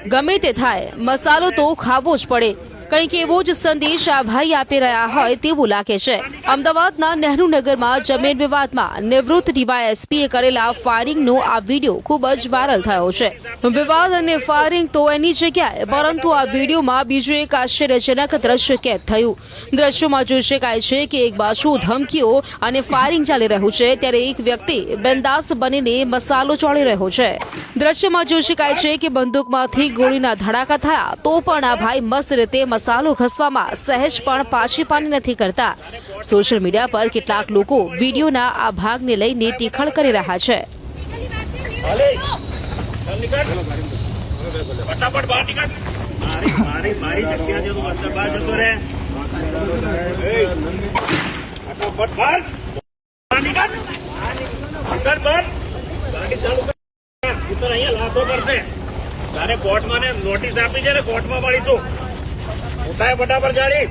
ગમે તે થાય મસાલો તો ખાવો જ પડે, કંઈક એવો જ સંદેશ આ ભાઈ આપી રહ્યા હોય તેવું લાગે છે। અમદાવાદના નહેરુનગરમાં જમીન વિવાદમાં નિવૃત્ત ડીવાયએસપીએ કરેલા ફાયરિંગનો આ વિડીયો ખૂબ જ વાયરલ થયો છે। વિવાદ અને ફાયરિંગ તો એની જગ્યાએ, પરંતુ આ વિડીયોમાં બીજું એક આશ્ચર્યજનક દ્રશ્ય કેદ થયું। દ્રશ્યોમાં જોઈ શકાય છે કે એક બાજુ ધમકીઓ અને ફાયરિંગ ચાલી રહ્યું છે, ત્યારે એક વ્યક્તિ બિંદાસ બનીને મસાલો ચોળી રહ્યો છે। દ્રશ્યમાં જોઈ શકાય છે કે બંદૂકમાંથી ગોળીના ધડાકા થયા તો પણ આ ભાઈ મસ્ત રીતે મસાલો ઘસવામાં સહેજ પણ પાછીપાની નથી કરતા। સોશિયલ મીડિયા પર કેટલાક લોકો વિડીયોના આ ભાગને લઈને ટીખળ કરી રહ્યા છે। તારે કોર્ટમાં નોટિસ આપી છે ને, કોર્ટમાં મળીશું। ઉઠાય ફટાફટ ગાડી।